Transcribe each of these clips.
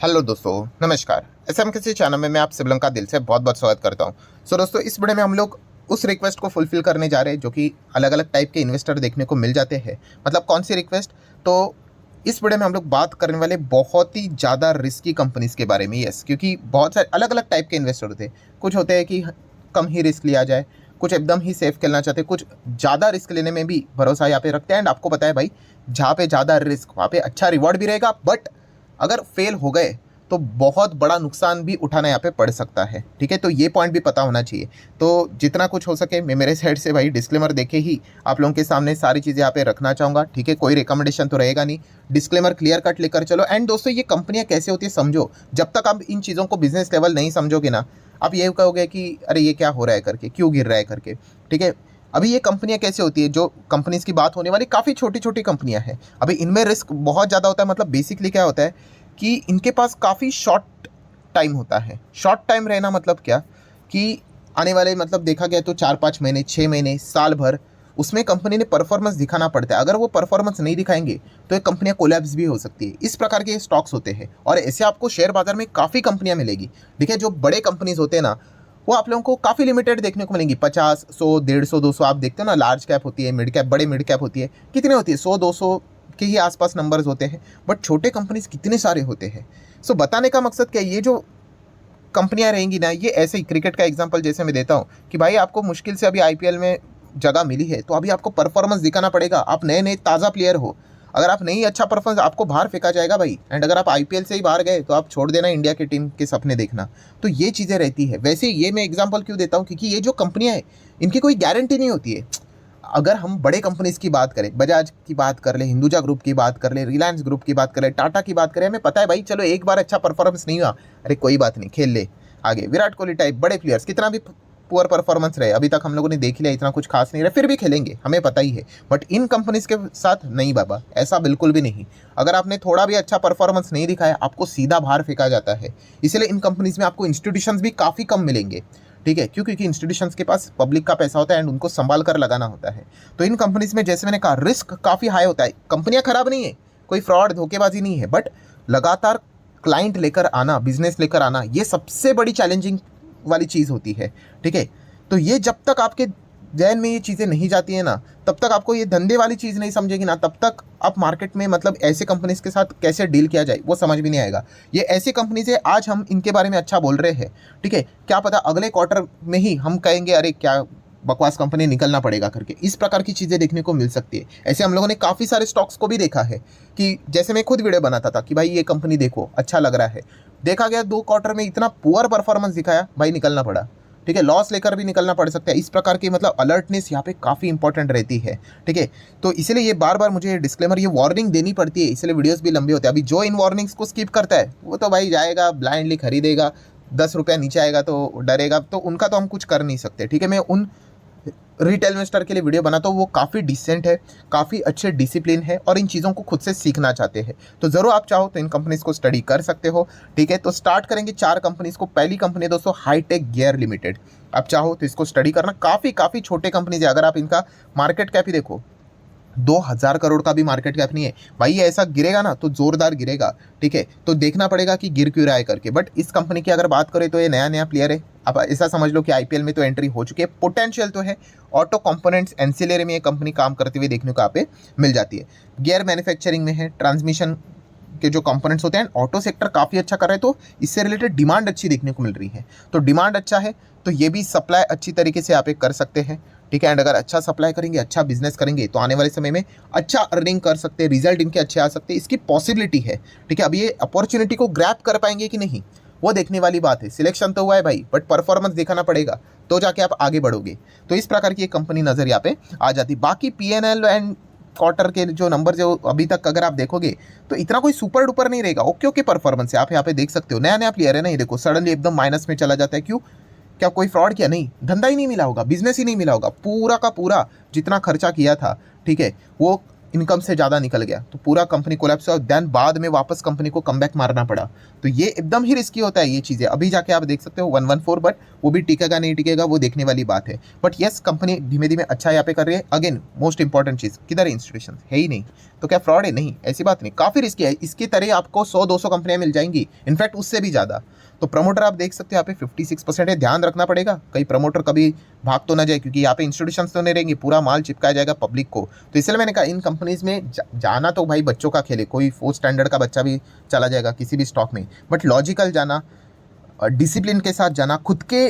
Hello दोस्तों, नमस्कार। SMKC channel में मैं आप सिबलम का दिल से बहुत बहुत स्वागत करता हूं। दोस्तों, इस वीडियो में हम लोग उस रिक्वेस्ट को फुलफिल करने जा रहे हैं जो कि अलग अलग टाइप के इन्वेस्टर देखने को मिल जाते हैं। मतलब कौन सी रिक्वेस्ट? तो इस वीडियो में हम लोग बात करने वाले बहुत ही ज़्यादा रिस्की कंपनीज के बारे में। यस, क्योंकि बहुत सारे अलग अलग टाइप के इन्वेस्टर होते हैं। कुछ होते हैं कि कम ही रिस्क लिया जाए, कुछ एकदम ही सेफ खेलना चाहते हैं, कुछ ज़्यादा रिस्क लेने में भी भरोसा यहाँ पे रखते हैं। एंड आपको पता है भाई, जहाँ पे ज़्यादा रिस्क वहाँ पे अच्छा रिवॉर्ड भी रहेगा, बट अगर फेल हो गए तो बहुत बड़ा नुकसान भी उठाना यहाँ पे पड़ सकता है। ठीक है, तो ये पॉइंट भी पता होना चाहिए। तो जितना कुछ हो सके मैं मेरे साइड से भाई डिस्क्लेमर देके ही आप लोगों के सामने सारी चीज़ें यहाँ पे रखना चाहूँगा। ठीक है, कोई रिकमेंडेशन तो रहेगा नहीं, डिस्क्लेमर क्लियर कट लेकर चलो। एंड दोस्तों, ये कंपनियाँ कैसे होती है समझो। जब तक आप इन चीज़ों को बिजनेस लेवल नहीं समझोगे ना, आप ये कहोगे कि अरे ये क्या हो रहा है करके, क्यों गिर रहा है करके। ठीक है, अभी ये कंपनियां कैसे होती है, जो कंपनीज की बात होने वाली काफ़ी छोटी छोटी कंपनियां हैं। अभी इनमें रिस्क बहुत ज़्यादा होता है। मतलब बेसिकली क्या होता है कि इनके पास काफ़ी शॉर्ट टाइम होता है। शॉर्ट टाइम रहना मतलब क्या कि आने वाले मतलब देखा गया तो 4-5 महीने, 6 महीने, साल भर उसमें कंपनी ने परफॉर्मेंस दिखाना पड़ता है। अगर वो परफॉर्मेंस नहीं दिखाएंगे तो ये कंपनियां कोलैप्स भी हो सकती है। इस प्रकार के स्टॉक्स होते हैं और ऐसे आपको शेयर बाजार में काफ़ी कंपनियां मिलेगी। ठीक है, जो बड़े कंपनीज होते हैं ना, वो आप लोगों को काफ़ी लिमिटेड देखने को मिलेंगी। 50, 100, 150, 200 आप देखते हो ना। लार्ज कैप होती है, मिड कैप, बड़े मिड कैप होती है। कितने होती है? 100-200 के ही आसपास नंबर्स होते हैं। बट छोटे कंपनीज कितने सारे होते हैं। सो बताने का मकसद क्या है, ये जो कंपनियां रहेंगी ना, ये ऐसे ही क्रिकेट का एग्जांपल जैसे मैं देता हूँ कि भाई आपको मुश्किल से अभी आईपीएल में जगह मिली है, तो अभी आपको परफॉर्मेंस दिखाना पड़ेगा। आप नए नए ताज़ा प्लेयर हो। अगर आप नहीं अच्छा परफॉर्मेंस, आपको बाहर फेंका जाएगा भाई। एंड अगर आप आईपीएल से ही बाहर गए तो आप छोड़ देना इंडिया की टीम के सपने देखना। तो ये चीज़ें रहती है। वैसे ये मैं एग्जाम्पल क्यों देता हूँ, क्योंकि ये जो कंपनियां हैं इनकी कोई गारंटी नहीं होती है। अगर हम बड़े कंपनीज की बात करें, बजाज की बात कर ले, हिंदुजा ग्रुप की बात कर ले, रिलायंस ग्रुप की बात करें, टाटा की बात करें, हमें पता है भाई चलो एक बार अच्छा परफॉर्मेंस नहीं हुआ, अरे कोई बात नहीं, खेल ले आगे। विराट कोहली टाइप बड़े प्लेयर्स कितना भी पुअर परफॉर्मेंस रहे, अभी तक हम लोगों ने देख लिया, इतना कुछ खास नहीं रहा, फिर भी खेलेंगे, हमें पता ही है। बट इन कंपनीज के साथ नहीं बाबा, ऐसा बिल्कुल भी नहीं। अगर आपने थोड़ा भी अच्छा परफॉर्मेंस नहीं दिखाया, आपको सीधा बाहर फेंका जाता है। इसलिए इन कंपनीज में आपको इंस्टीट्यूशंस भी काफ़ी कम मिलेंगे। ठीक है, क्यों? क्योंकि इंस्टीट्यूशंस के पास पब्लिक का पैसा होता है एंड उनको संभाल कर लगाना होता है। तो इन कंपनीज में जैसे मैंने कहा, रिस्क काफ़ी हाई होता है। कंपनियां खराब नहीं है, कोई फ्रॉड धोखेबाजी नहीं है, बट लगातार क्लाइंट लेकर आना, बिजनेस लेकर आना, ये सबसे बड़ी चैलेंजिंग वाली चीज़ होती है। ठीक है, तो ये जब तक आपके जहन में ये चीज़ें नहीं जाती है ना, तब तक आपको ये धंधे वाली चीज़ नहीं समझेगी ना, तब तक आप मार्केट में मतलब ऐसे कंपनीज के साथ कैसे डील किया जाए वो समझ भी नहीं आएगा। ये ऐसी कंपनीज है, आज हम इनके बारे में अच्छा बोल रहे हैं। ठीक है, क्या पता अगले क्वार्टर में ही हम कहेंगे अरे क्या बकवास कंपनी, निकलना पड़ेगा करके। इस प्रकार की चीज़ें देखने को मिल सकती है। ऐसे हम लोगों ने काफ़ी सारे स्टॉक्स को भी देखा है कि जैसे मैं खुद वीडियो बनाता था कि भाई ये कंपनी देखो अच्छा लग रहा है, देखा गया 2 क्वार्टर में इतना पुअर परफॉर्मेंस दिखाया, भाई निकलना पड़ा। ठीक है, लॉस लेकर भी निकलना पड़ सकता है। इस प्रकार की मतलब अलर्टनेस यहाँ पे काफ़ी इंपॉर्टेंट रहती है। ठीक है, तो इसलिए ये बार बार मुझे डिस्क्लेमर, ये वार्निंग देनी पड़ती है, इसलिए वीडियोस भी लंबे होते हैं। अभी जो इन वार्निंग्स को स्किप करता है वो तो भाई जाएगा ब्लाइंडली खरीदेगा, 10 रुपया नीचे आएगा तो डरेगा, तो उनका तो हम कुछ कर नहीं सकते। ठीक है, मैं उन रिटेल इन्वेस्टर के लिए वीडियो बनाता हूँ, वो काफ़ी डिसेंट है, काफ़ी अच्छे डिसिप्लिन है और इन चीज़ों को खुद से सीखना चाहते हैं। तो ज़रूर आप चाहो तो इन कंपनीज़ को स्टडी कर सकते हो। ठीक है, तो स्टार्ट करेंगे 4 कंपनीज़ को। पहली कंपनी है दोस्तों हाईटेक गियर लिमिटेड। आप चाहो तो इसको स्टडी करना, काफ़ी छोटे कंपनीज है। अगर आप इनका मार्केट कैप ही देखो, 2000 करोड़ का भी मार्केट कैप नहीं है भाई। ये ऐसा गिरेगा ना तो जोरदार गिरेगा। ठीक है, तो देखना पड़ेगा कि गिर क्यों रहा है करके। बट इस कंपनी की अगर बात करें तो ये नया नया प्लेयर है। अब ऐसा समझ लो कि आईपीएल में तो एंट्री हो चुकी है, पोटेंशियल तो है। ऑटो कंपोनेंट्स एंसिलरी में ये कंपनी काम करते हुए देखने को यहाँ पे मिल जाती है। गियर मैन्युफैक्चरिंग में है, ट्रांसमिशन के जो कंपोनेंट्स होते हैं, ऑटो सेक्टर काफ़ी अच्छा कर रहे हैं, तो इससे रिलेटेड डिमांड अच्छी देखने को मिल रही है। तो डिमांड अच्छा है तो ये भी सप्लाई अच्छी तरीके से यहाँ पे कर सकते हैं। ठीक है, एंड अगर अच्छा सप्लाई करेंगे, अच्छा बिजनेस करेंगे, तो आने वाले समय में अच्छा अर्निंग कर सकते हैं, रिजल्ट इनके अच्छे आ सकते हैं, इसकी पॉसिबिलिटी है। ठीक है, अब ये अपॉर्चुनिटी को ग्रैब कर पाएंगे कि नहीं, वो देखने वाली बात है। सिलेक्शन तो हुआ है भाई, बट परफॉर्मेंस दिखाना पड़ेगा, तो जाके आप आगे बढ़ोगे। तो इस प्रकार की एक कंपनी नजर यहाँ पे आ जाती। बाकी पीएनएल एंड क्वार्टर के जो नंबर जो अभी तक अगर आप देखोगे तो इतना कोई सुपर डुपर नहीं रहेगा। ओके ओके परफॉर्मेंस है, आप यहाँ पे देख सकते हो। नया नया प्लेयर है ना, ये देखो सडनली एकदम माइनस में चला जाता है, क्यों? क्या कोई फ्रॉड किया? नहीं, धंधा ही नहीं मिला होगा, बिजनेस ही नहीं मिला होगा। पूरा का पूरा जितना खर्चा किया था, ठीक है, वो इनकम से ज़्यादा निकल गया तो पूरा कंपनी कोलैप्स हुआ, देन बाद में वापस कंपनी को कमबैक मारना पड़ा। तो ये एकदम ही रिस्की होता है ये चीज़ें। अभी जाके आप देख सकते हो 114, बट वो भी टिकेगा नहीं टिकेगा वो देखने वाली बात है। बट येस, कंपनी धीमे धीमे अच्छा यहाँ पे कर रही है। अगेन मोस्ट इंपॉर्टेंट चीज़, किधर इंस्टीट्यूशन है ही नहीं, तो क्या फ्रॉड है? नहीं, ऐसी बात नहीं, काफ़ी रिस्की है। इसकी तरह आपको 100-200 कंपनियां मिल जाएंगी, इनफैक्ट उससे भी ज़्यादा। तो प्रमोटर आप देख सकते हो यहाँ पे 56% है। ध्यान रखना पड़ेगा कहीं प्रमोटर कभी भाग तो ना जाए, क्योंकि यहाँ पे इंस्टीट्यूशंस तो नहीं रहेंगे, पूरा माल चिपकाया जाएगा पब्लिक को। तो इसलिए मैंने कहा इन कंपनीज में जाना तो भाई बच्चों का खेल है, कोई 4th स्टैंडर्ड का बच्चा भी चला जाएगा किसी भी स्टॉक में, बट लॉजिकल जाना, डिसिप्लिन के साथ जाना, खुद के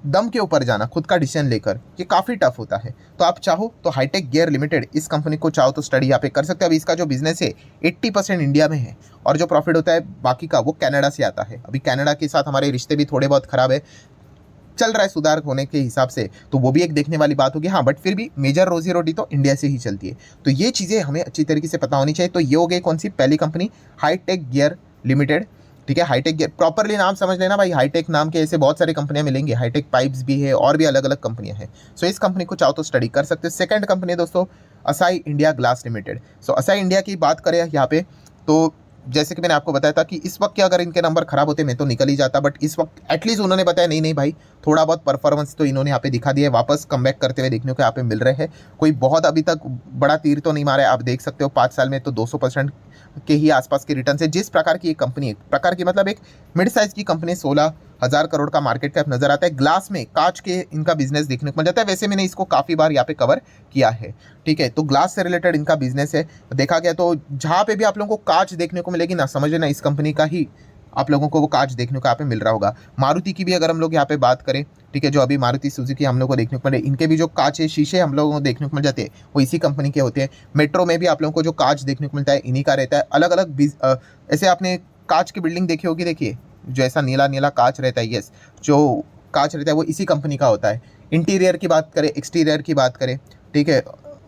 दम के ऊपर जाना, खुद का डिसीजन लेकर, ये काफ़ी टफ होता है। तो आप चाहो तो हाईटेक गियर लिमिटेड इस कंपनी को चाहो तो स्टडी यहाँ पे कर सकते हो। अभी इसका जो बिजनेस है 80% इंडिया में है, और जो प्रॉफिट होता है बाकी का वो कनाडा से आता है। अभी कनाडा के साथ हमारे रिश्ते भी थोड़े बहुत ख़राब है, चल रहा है सुधार होने के हिसाब से, तो वो भी एक देखने वाली बात होगी। हाँ, बट फिर भी मेजर रोजी रोटी तो इंडिया से ही चलती है। तो ये चीज़ें हमें अच्छी तरीके से पता होनी चाहिए। तो ये हो गई कौन सी पहली कंपनी, हाईटेक गियर लिमिटेड। ठीक है, हाईटेक गियर प्रॉपरली नाम समझ लेना भाई, हाईटेक नाम के ऐसे बहुत सारी कंपनियां मिलेंगी, हाईटेक पाइप्स भी है और भी अलग अलग कंपनियां हैं। सो इस कंपनी को चाहो तो स्टडी कर सकते हो। सेकंड कंपनी है दोस्तों असाई इंडिया ग्लास लिमिटेड। सो असाई इंडिया की बात करें यहाँ पे, तो जैसे कि मैंने आपको बताया था कि इस वक्त के अगर इनके नंबर खराब होते मैं तो निकल ही जाता, बट इस वक्त एटलीस्ट उन्होंने बताया नहीं नहीं भाई, थोड़ा बहुत परफॉर्मेंस तो इन्होंने यहाँ पे दिखा दिया है, वापस कमबैक करते हुए देखने को यहाँ पे मिल रहे हैं। कोई बहुत अभी तक बड़ा तीर तो नहीं मारा है, आप देख सकते हो 5 साल में तो 200% के ही आसपास के रिटर्न है। जिस प्रकार की एक कंपनी है, प्रकार की मतलब एक मिड साइज की कंपनी, 16,000 करोड़ का मार्केट कैप नजर आता है, ग्लास में कांच के इनका बिजनेस देखने को मिल जाता है। वैसे मैंने इसको काफ़ी बार यहाँ पे कवर किया है, ठीक है। तो ग्लास से रिलेटेड इनका बिजनेस है, देखा गया तो जहाँ पे भी आप लोगों को कांच देखने को मिलेगी ना, समझ लेना इस कंपनी का ही आप लोगों को वो कांच देखने को यहाँ पे मिल रहा होगा। मारुति की भी अगर हम लोग यहाँ पे बात करें, ठीक है, जो अभी मारुति सुजुकी हम लोग को देखने को मिले, इनके भी जो कांच है, शीशे हम लोगों को देखने को मिल जाते हैं, वो इसी कंपनी के होते हैं। मेट्रो में भी आप लोगों को जो कांच देखने को मिलता है इन्हीं का रहता है। अलग अलग ऐसे आपने कांच की बिल्डिंग देखी होगी, देखिए जो ऐसा नीला नीला कांच रहता है, यस, जो कांच रहता है वो इसी कंपनी का होता है। इंटीरियर की बात करें, एक्सटीरियर की बात करें, ठीक है,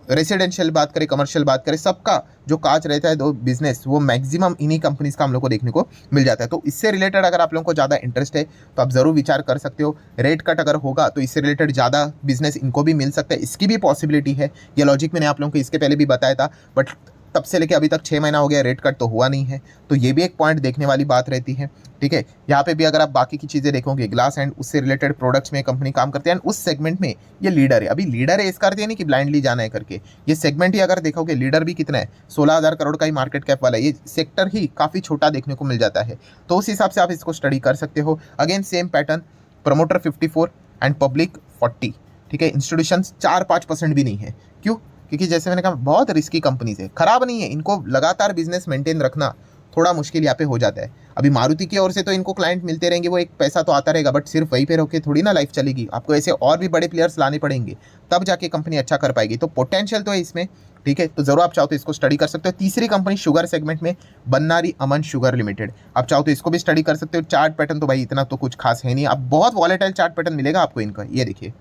रेसिडेंशियल बात करें, कमर्शियल बात करें, सबका जो कांच रहता है दो बिजनेस, वो मैक्सिमम इन्हीं कंपनीज का हम लोग को देखने को मिल जाता है। तो इससे रिलेटेड अगर आप लोगों को ज़्यादा इंटरेस्ट है तो आप ज़रूर विचार कर सकते हो। रेट कट अगर होगा तो इससे रिलेटेड ज़्यादा बिजनेस इनको भी मिल सकता है, इसकी भी पॉसिबिलिटी है। ये लॉजिक मैंने आप लोगों को इसके पहले भी बताया था, बट तब से लेके अभी तक 6 महीना हो गया, रेट कट तो हुआ नहीं है। तो ये भी एक पॉइंट देखने वाली बात रहती है, ठीक है। यहाँ पे भी अगर आप बाकी की चीज़ें देखोगे, ग्लास एंड उससे रिलेटेड प्रोडक्ट्स में कंपनी काम करती है एंड उस सेगमेंट में ये लीडर है। अभी लीडर है इसका अर्थ ये नहीं कि ब्लाइंडली जाना है करके, ये सेगमेंट ही अगर देखोगे लीडर भी कितना है, 16,000 करोड़ का ही मार्केट कैप वाला है। ये सेक्टर ही काफ़ी छोटा देखने को मिल जाता है, तो उस हिसाब से आप इसको स्टडी कर सकते हो। Again same pattern, promoter 54 and public 40, ठीक है। इंस्टीट्यूशन 4-5% भी नहीं है, क्यों? क्योंकि जैसे मैंने कहा बहुत रिस्की कंपनीज है, खराब नहीं है, इनको लगातार बिजनेस मेंटेन रखना थोड़ा मुश्किल यहाँ पे हो जाता है। अभी मारुति की ओर से तो इनको क्लाइंट मिलते रहेंगे, वो एक पैसा तो आता रहेगा, बट सिर्फ वहीं पे रोके थोड़ी ना लाइफ चलेगी, आपको ऐसे और भी बड़े प्लेयर्स लाने पड़ेंगे, तब जाके कंपनी अच्छा कर पाएगी। तो पोटेंशियल तो है इसमें, ठीक है। तो जरूर आप चाहो तो इसको स्टडी कर सकते हो। तीसरी कंपनी शुगर सेगमेंट में बन्नारी अमन शुगर लिमिटेड, आप चाहो तो इसको भी स्टडी कर सकते हो। चार्ट पैटर्न तो भाई इतना तो कुछ खास है नहीं, अब बहुत वॉलेटाइल चार्ट पैटर्न मिलेगा आपको इनका, ये देखिए।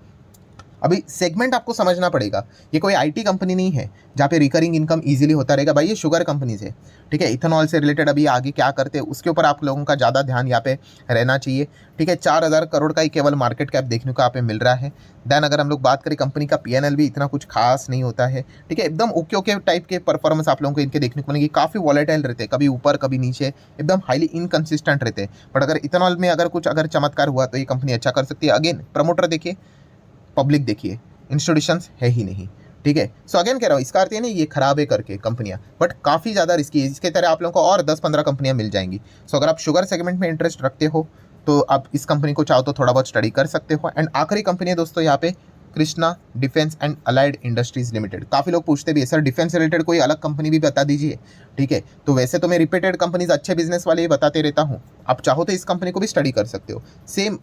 अभी सेगमेंट आपको समझना पड़ेगा, ये कोई आईटी कंपनी नहीं है जहाँ पे रिकरिंग इनकम इजीली होता रहेगा भाई, ये शुगर कंपनीज है, ठीक है। इथेनॉल से रिलेटेड अभी आगे क्या करते हैं उसके ऊपर आप लोगों का ज़्यादा ध्यान यहाँ पे रहना चाहिए, ठीक है। 4,000 करोड़ का ही केवल मार्केट कैप देखने को यहाँ पे मिल रहा है। देन अगर हम लोग बात करें कंपनी का पीएनएल भी इतना कुछ खास नहीं होता है, ठीक है। एकदम ओके ओके टाइप के परफॉर्मेंस आप लोगों को इनके देखने को मिलेंगे, काफ़ी वॉलेटाइल रहते हैं, कभी ऊपर कभी नीचे, एकदम हाईली इनकन्सिस्टेंट रहते हैं। बट अगर इथेनॉल में अगर चमत्कार हुआ तो ये कंपनी अच्छा कर सकती है। अगेन प्रमोटर देखिए, पब्लिक देखिए, इंस्टीट्यूशंस है ही नहीं, ठीक है। सो अगेन कह रहा हूँ, इसका अर्थ ये नहीं ये खराब है करके कंपनियां, बट काफ़ी ज़्यादा रिस्की है। इसके तरह आप लोगों को और 10-15 कंपनियां मिल जाएंगी। सो अगर आप शुगर सेगमेंट में इंटरेस्ट रखते हो तो आप इस कंपनी को चाहो तो थोड़ा बहुत स्टडी कर सकते हो। एंड आखिरी कंपनी है दोस्तों यहाँ पे Krishna defence and allied industries limited. काफ़ी लोग पूछते भी है सर डिफेंस से रिलेटेड कोई अलग कंपनी भी बता दीजिए, ठीक है। तो वैसे तो मैं रिपीटेड कंपनीज अच्छे बिजनेस वाले ही बताते रहता हूँ, आप चाहो तो इस कंपनी को भी स्टडी कर सकते हो। सेम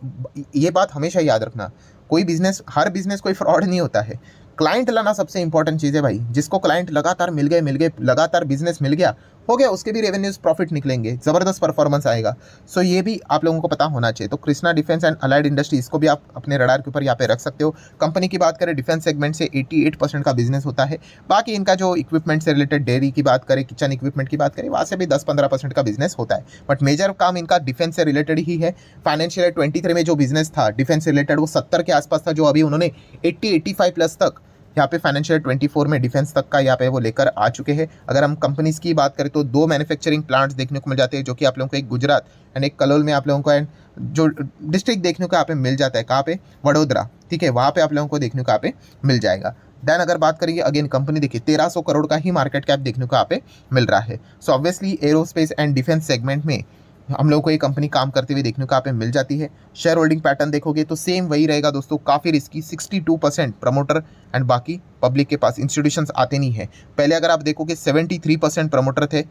ये बात हमेशा याद रखना, कोई बिजनेस, हर बिजनेस कोई फ्रॉड नहीं होता है। क्लाइंट लाना सबसे इंपॉर्टेंट चीज़ है भाई, जिसको क्लाइंट लगातार मिल गए, लगातार बिजनेस मिल गया, हो गया, उसके भी रेवेन्यूज प्रॉफिट निकलेंगे, ज़बरदस्त परफॉर्मेंस आएगा। सो ये भी आप लोगों को पता होना चाहिए। तो Krishna defence and allied industry, इसको भी आप अपने रडार के ऊपर यहाँ पे रख सकते हो। कंपनी की बात करें, डिफेंस सेगमेंट से 88% का बिजनेस होता है। बाकी इनका जो इक्विपमेंट से रिलेटेड, डेयरी की बात करें, किचन इक्विपमेंट की बात करें, वहाँ से भी 10-15% का बिजनेस होता है, बट मेजर काम इनका डिफेंस से रिलेटेड ही है। फाइनेंशियल 23 में जो बिजनेस था डिफेंस से रिलेटेड, वो 70 के आसपास था, जो अभी उन्होंने 80-85 प्लस तक यहाँ पे फाइनेंशियल 24 में डिफेंस तक का यहाँ पे वो लेकर आ चुके हैं। अगर हम कंपनीज की बात करें तो 2 मैन्युफैक्चरिंग प्लांट्स देखने को मिल जाते हैं, जो कि आप लोगों को एक गुजरात एंड एक कलोल में आप लोगों को एंड जो डिस्ट्रिक्ट देखने को यहाँ पे मिल जाता है, कहाँ पे, वडोदरा, ठीक है, वहाँ पे आप लोगों को देखने को यहाँ पे मिल जाएगा। देन अगर बात करेंगे अगेन कंपनी देखिए 1300 करोड़ का ही मार्केट कैप देखने को यहाँ पे मिल रहा है। So obviously aerospace and defence segment में हम लोगों को ये कंपनी काम करते हुए देखने को यहाँ पे मिल जाती है। शेयर होल्डिंग पैटर्न देखोगे तो सेम वही रहेगा दोस्तों, काफ़ी रिस्की, 62% प्रमोटर एंड बाकी पब्लिक के पास, इंस्टीट्यूशंस आते नहीं है। पहले अगर आप देखोगे 73% प्रमोटर थे,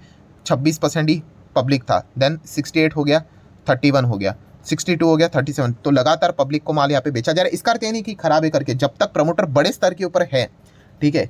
26% ही पब्लिक था, देन 68 हो गया, 31 हो गया, 62 हो गया, 37, तो लगातार पब्लिक को माल यहाँ पे बेचा जा रहा है। इसका अर्थ ये नहीं कि खराब है करके, जब तक प्रमोटर बड़े स्तर के ऊपर है, ठीक है,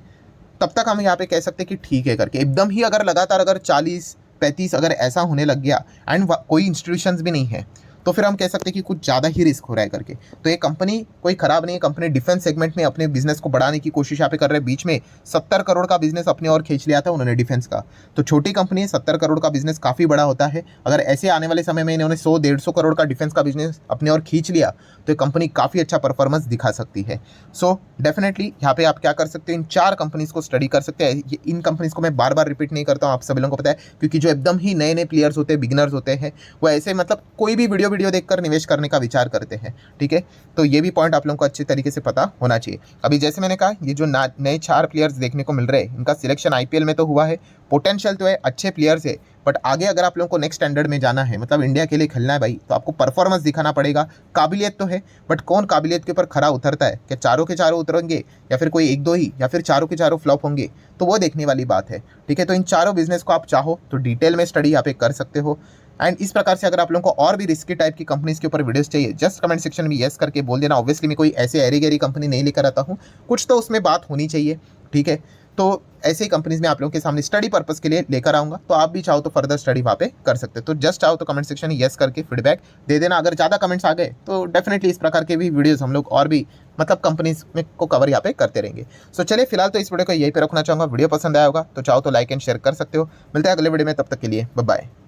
तब तक हम यहाँ पे कह सकते हैं कि ठीक है करके। एकदम ही अगर लगातार अगर 40-35 अगर ऐसा होने लग गया एंड कोई इंस्टीट्यूशंस भी नहीं है, तो फिर हम कह सकते हैं कि कुछ ज़्यादा ही रिस्क हो रहा है करके। तो ये कंपनी कोई ख़राब नहीं है, कंपनी डिफेंस सेगमेंट में अपने बिजनेस को बढ़ाने की कोशिश यहाँ पे कर रहे हैं। बीच में 70 करोड़ का बिजनेस अपने और खींच लिया था उन्होंने डिफेंस का, तो छोटी कंपनी है, 70 करोड़ का बिजनेस काफ़ी बड़ा होता है। अगर ऐसे आने वाले समय में इन्होंने 100-150 करोड़ का डिफेंस का बिजनेस अपने और खींच लिया तो ये कंपनी काफ़ी अच्छा परफॉर्मेंस दिखा सकती है। सो डेफिनेटली यहाँ पे आप क्या कर सकते हैं, इन 4 कंपनीज को स्टडी कर सकते हैं। इन कंपनीज को मैं बार बार रिपीट नहीं करता हूँ, आप सभी लोगों को पता है, क्योंकि जो एकदम ही नए नए प्लेयर्स होते हैं, बिगिनर्स होते हैं, वो ऐसे मतलब कोई भी वीडियो देखकर निवेश करने का विचार करते हैं, ठीक है। तो ये भी पॉइंट आप लोगों को अच्छे तरीके से पता होना चाहिए। अभी जैसे मैंने कहा, ये जो नए 4 प्लेयर्स देखने को मिल रहे हैं, इनका सिलेक्शन आईपीएल में तो हुआ है, पोटेंशियल तो है, अच्छे प्लेयर्स है, बट आगे अगर आप लोगों को नेक्स्ट स्टैंडर्ड में जाना है, मतलब इंडिया के लिए खेलना है भाई, तो आपको परफॉर्मेंस दिखाना पड़ेगा। काबिलियत तो है, बट कौन काबिलियत के ऊपर खरा उतरता है, क्या चारों के चारों उतरेंगे या फिर कोई 1-2 ही, या फिर चारों के चारों फ्लॉप होंगे, तो वो देखने वाली बात है, ठीक है। तो इन चारों बिजनेस को आप चाहो तो डिटेल में स्टडी यहाँ पे कर सकते हो। एंड इस प्रकार से अगर आप लोगों को और भी रिस्की टाइप की कंपनीज के ऊपर वीडियोस चाहिए, जस्ट कमेंट सेक्शन में यस करके बोल देना। ऑब्वियसली मैं कोई ऐसे एरी गैरी कंपनी नहीं लेकर आता हूँ, कुछ तो उसमें बात होनी चाहिए, ठीक है। तो ऐसे ही कंपनीज में आप लोगों के सामने स्टडी पर्पस के लिए लेकर आऊँगा, तो आप भी चाहो तो फर्दर स्टडी वहाँ पे कर सकते हो। तो जस्ट चाहो तो कमेंट सेक्शन में यस करके फीडबैक दे देना। अगर ज़्यादा कमेंट्स आ गए तो डेफिनेटली इस प्रकार के भी वीडियोज़ हम लोग और भी मतलब कंपनीज में को कवर यहाँ पे करते रहेंगे। सो चलिए फिलहाल तो इस वीडियो को यहीं पे रखना चाहूँगा। वीडियो पसंद आया होगा तो चाहो तो लाइक एंड शेयर कर सकते हो। मिलते हैं अगले वीडियो में, तब तक के लिए बाय बाय।